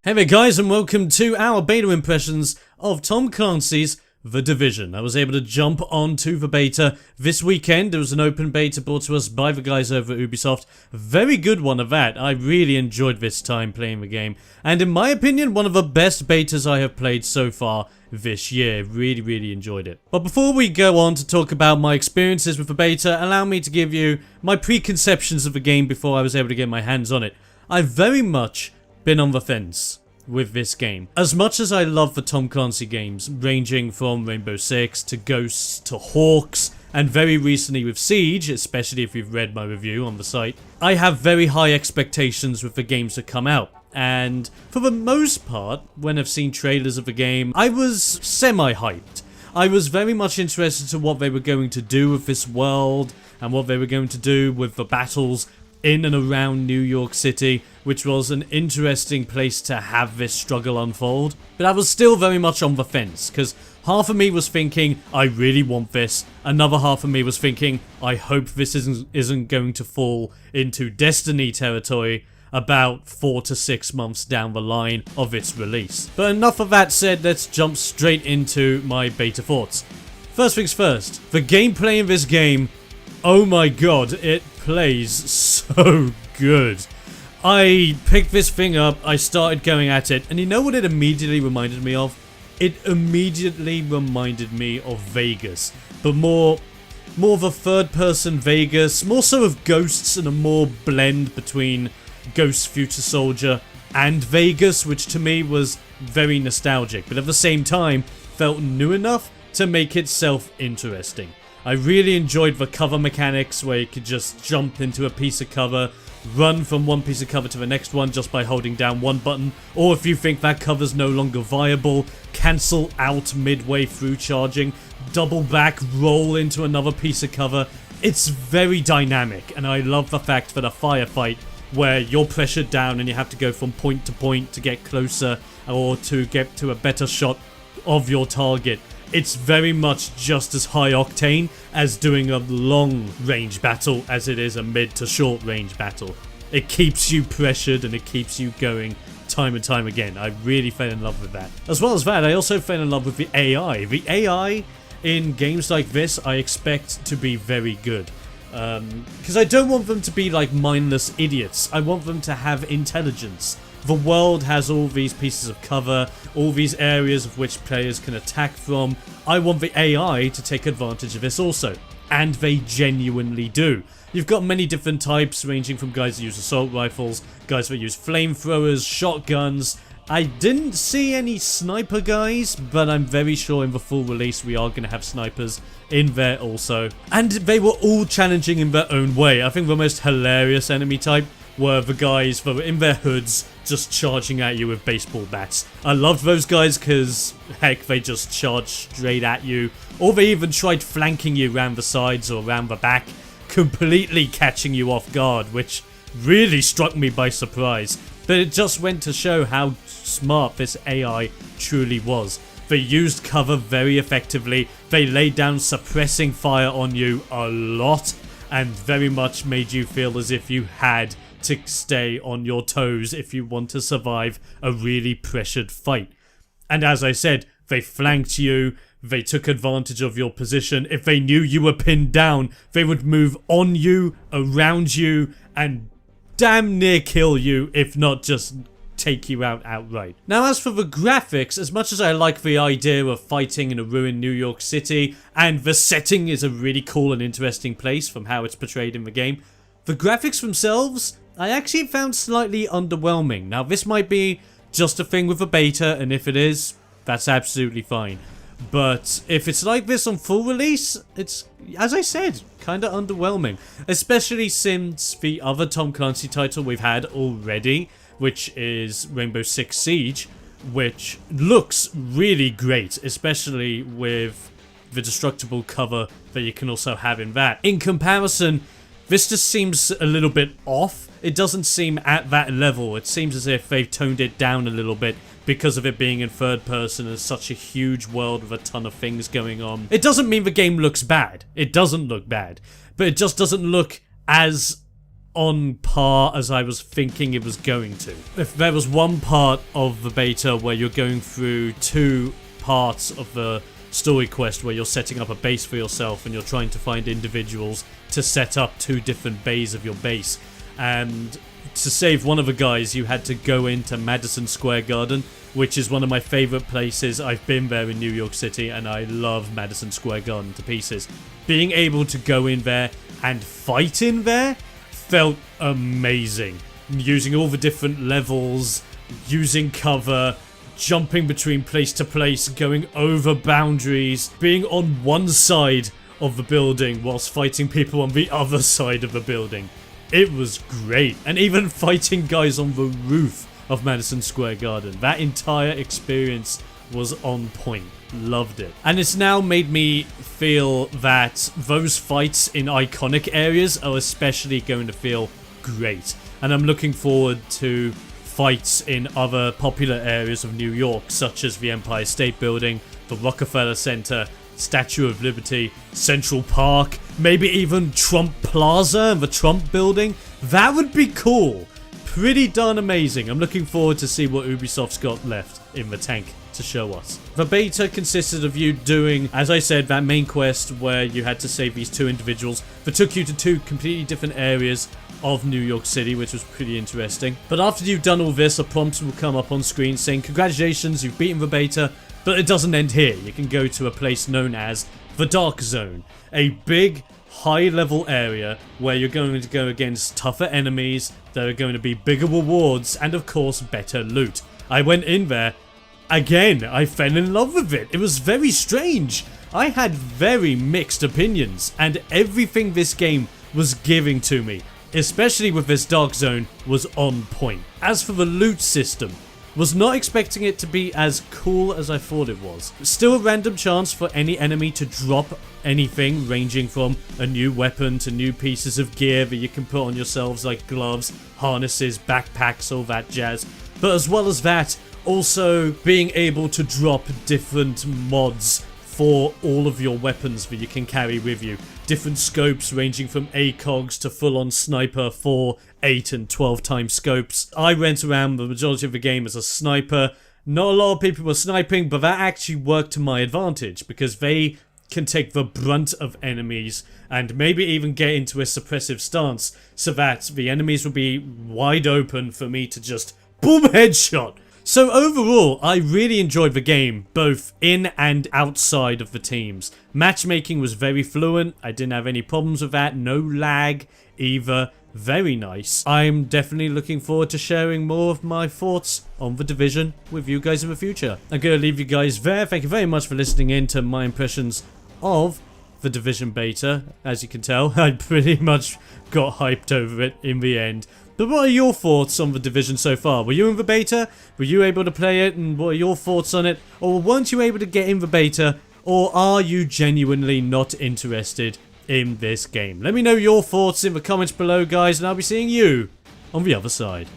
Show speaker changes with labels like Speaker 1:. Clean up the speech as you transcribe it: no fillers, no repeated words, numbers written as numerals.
Speaker 1: Hey there guys, and welcome to our beta impressions of Tom Clancy's The Division. I was able to jump onto the beta this weekend. There was an open beta brought to us by the guys over at Ubisoft. A very good one of that. I really enjoyed this time playing the game. And in my opinion, one of the best betas I have played so far this year. Really enjoyed it. But before we go on to talk about my experiences with the beta, allow me to give you my preconceptions of the game before I was able to get my hands on it. I've very much been on the fence with this game. As much as I love the Tom Clancy games, ranging from Rainbow Six to Ghosts to Hawks, and very recently with Siege, especially if you've read my review on the site, I have very high expectations with the games that come out. And for the most part, when I've seen trailers of the game, I was semi-hyped. I was very much interested in what they were going to do with this world, and what they were going to do with the battles in and around New York City, which was an interesting place to have this struggle unfold. But I was still very much on the fence, because half of me was thinking, I really want this. Another half of me was thinking, I hope this isn't going to fall into Destiny territory about 4 to 6 months down the line of its release. But enough of that said, let's jump straight into my beta thoughts. First things first, the gameplay in this game, oh my god, it plays so good. I picked this thing up, I started going at it, and you know what it immediately reminded me of? It immediately reminded me of Vegas, but more of a third-person Vegas, more so of Ghosts and a more blend between Ghosts Future Soldier and Vegas, which to me was very nostalgic, but at the same time felt new enough to make itself interesting. I really enjoyed the cover mechanics where you could just jump into a piece of cover, run from one piece of cover to the next one just by holding down one button, or if you think that cover's no longer viable, cancel out midway through charging, double back, roll into another piece of cover. It's very dynamic, and I love the fact that a firefight where you're pressured down and you have to go from point to point to get closer or to get to a better shot of your target. It's very much just as high octane as doing a long range battle as it is a mid to short range battle. It keeps you pressured and it keeps you going time and time again. I really fell in love with that. As well as that, I also fell in love with the AI. The AI in games like this I expect to be very good. Because I don't want them to be like mindless idiots. I want them to have intelligence. The world has all these pieces of cover, all these areas of which players can attack from. I want the AI to take advantage of this also. And they genuinely do. You've got many different types, ranging from guys that use assault rifles, guys that use flamethrowers, shotguns. I didn't see any sniper guys, but I'm very sure in the full release we are going to have snipers in there also. And they were all challenging in their own way. I think the most hilarious enemy type were the guys that were in their hoods just charging at you with baseball bats. I loved those guys because, heck, they just charged straight at you. Or they even tried flanking you around the sides or around the back, completely catching you off guard, which really struck me by surprise. But it just went to show how smart this AI truly was. They used cover very effectively, they laid down suppressing fire on you a lot, and very much made you feel as if you had to stay on your toes if you want to survive a really pressured fight. And as I said, they flanked you, they took advantage of your position. If they knew you were pinned down, they would move on you, around you, and damn near kill you, if not just take you out outright. Now, as for the graphics, as much as I like the idea of fighting in a ruined New York City, and the setting is a really cool and interesting place from how it's portrayed in the game, the graphics themselves, I actually found slightly underwhelming. Now, this might be just a thing with the beta, and if it is, that's absolutely fine. But if it's like this on full release, it's, as I said, kinda underwhelming. Especially since the other Tom Clancy title we've had already, which is Rainbow Six Siege, which looks really great, especially with the destructible cover that you can also have in that. In comparison, this just seems a little bit off. It doesn't seem at that level. It seems as if they've toned it down a little bit because of it being in third person and such a huge world with a ton of things going on. It doesn't mean the game looks bad. It doesn't look bad. But it just doesn't look as on par as I was thinking it was going to. If there was one part of the beta where you're going through 2 parts of the story quest where you're setting up a base for yourself and you're trying to find individuals to set up 2 different bays of your base, and to save one of the guys you had to go into Madison Square Garden, which is one of my favorite places. I've been there in New York City and I love Madison Square Garden to pieces. Being able to go in there and fight in there felt amazing. Using all the different levels, using cover, jumping between place to place, going over boundaries, being on one side of the building whilst fighting people on the other side of the building. It was great. And even fighting guys on the roof of Madison Square Garden. That entire experience was on point. Loved it. And it's now made me feel that those fights in iconic areas are especially going to feel great. And I'm looking forward to fights in other popular areas of New York, such as the Empire State Building, the Rockefeller Center, Statue of Liberty, Central Park, maybe even Trump Plaza and the Trump Building. That would be cool. Pretty darn amazing. I'm looking forward to see what Ubisoft's got left in the tank to show us. The beta consisted of you doing, as I said, that main quest where you had to save these 2 individuals that took you to 2 completely different areas of New York City, which was pretty interesting. But after you've done all this, a prompt will come up on screen saying, congratulations, you've beaten the beta, but it doesn't end here. You can go to a place known as the Dark Zone, a big, high-level area where you're going to go against tougher enemies, there are going to be bigger rewards, and of course, better loot. I went in there. Again, I fell in love with it. It was very strange. I had very mixed opinions, and everything this game was giving to me, especially with this Dark Zone, was on point. As for the loot system, was not expecting it to be as cool as I thought it was. Still a random chance for any enemy to drop anything, ranging from a new weapon to new pieces of gear that you can put on yourselves, like gloves, harnesses, backpacks, all that jazz. But as well as that, also being able to drop different mods for all of your weapons that you can carry with you. Different scopes ranging from ACOGs to full-on sniper for 8 and 12 times scopes. I went around the majority of the game as a sniper. Not a lot of people were sniping, but that actually worked to my advantage because they can take the brunt of enemies and maybe even get into a suppressive stance so that the enemies will be wide open for me to just boom headshot. So overall, I really enjoyed the game, both in and outside of the teams. Matchmaking was very fluent, I didn't have any problems with that, no lag either, very nice. I'm definitely looking forward to sharing more of my thoughts on The Division with you guys in the future. I'm going to leave you guys there, thank you very much for listening in to my impressions of The Division beta. As you can tell, I pretty much got hyped over it in the end. But what are your thoughts on The Division so far? Were you in the beta? Were you able to play it? And what are your thoughts on it? Or weren't you able to get in the beta? Or are you genuinely not interested in this game? Let me know your thoughts in the comments below, guys, and I'll be seeing you on the other side.